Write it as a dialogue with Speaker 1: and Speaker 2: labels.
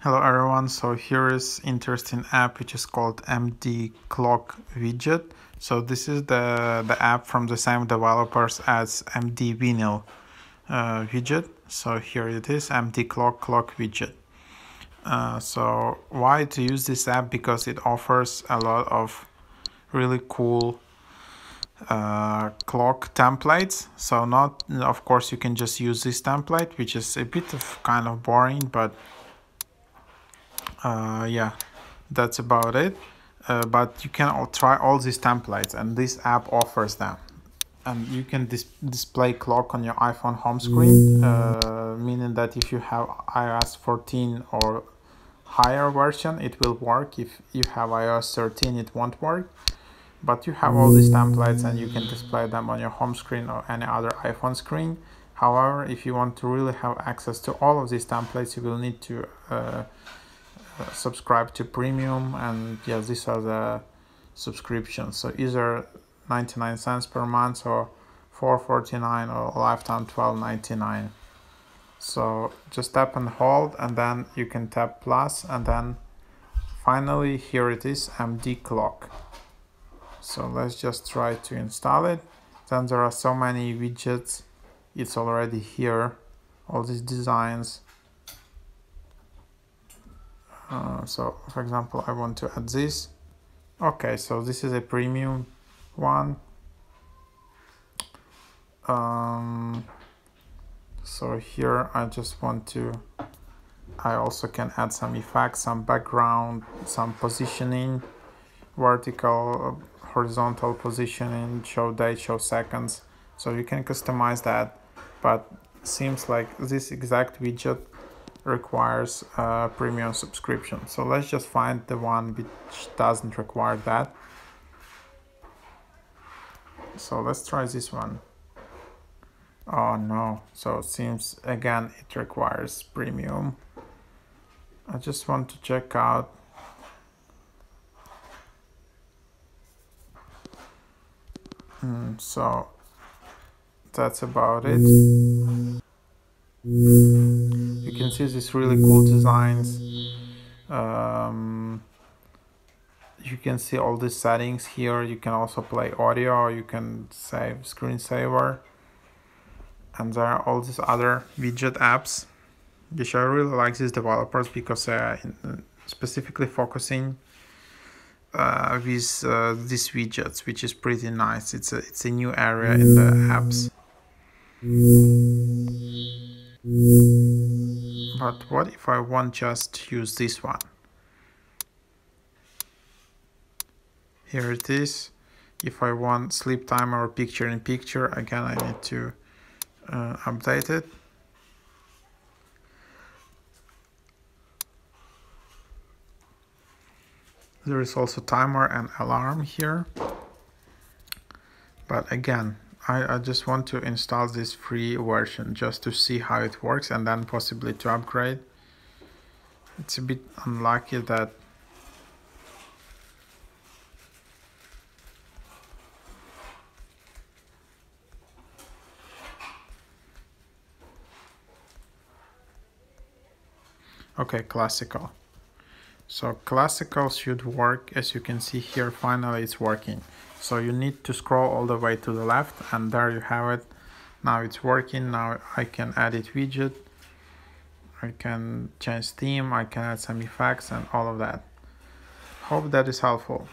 Speaker 1: Hello everyone, so here is interesting app which is called MD Clock Widget. So this is the app from the same developers as MD Vinyl widget. So here it is, MD Clock Widget. So why to use this app? Because it offers a lot of really cool clock templates. So not, of course, you can just use this template, which is a bit of kind of boring, but yeah, that's about it. But you can try all these templates, and this app offers them. And you can display clock on your iPhone home screen, meaning that if you have iOS 14 or higher version, it will work. If you have iOS 13, it won't work. But you have all these templates and you can display them on your home screen or any other iPhone screen. However, if you want to really have access to all of these templates, you will need to subscribe to premium, and yeah, these are the subscriptions. So either 99 cents per month or $4.49 or lifetime $12.99. So just tap and hold, and then you can tap plus, and then finally here it is, MD Clock. So let's just try to install it. Then there are so many widgets, it's already here, all these designs. So for example, I want to add this. Okay, so this is a premium one. So here I just want to, I also can add some effects, some background, some positioning, vertical, horizontal positioning, show date, show seconds. So you can customize that, but seems like this exact widget requires a premium subscription. So let's just find the one which doesn't require that. So let's try this one. Oh no, so it seems again it requires premium. I just want to check out. So that's about it. You can see these really cool designs. You can see all the settings here. You can also play audio, you can save screensaver, and there are all these other widget apps, which I really like these developers because they are specifically focusing with these widgets, which is pretty nice. It's a new area in the apps. But what if I want just to use this one? Here it is. If I want sleep timer or picture in picture, again I need to update it. There is also timer and alarm here. But again, I just want to install this free version just to see how it works, and then possibly to upgrade. It's a bit unlucky that okay, classical. So classical should work. As you can see here, finally it's working. So you need to scroll all the way to the left, and there you have it. Now it's working. Now I can edit widget, I can change theme, I can add some effects and all of that. Hope that is helpful.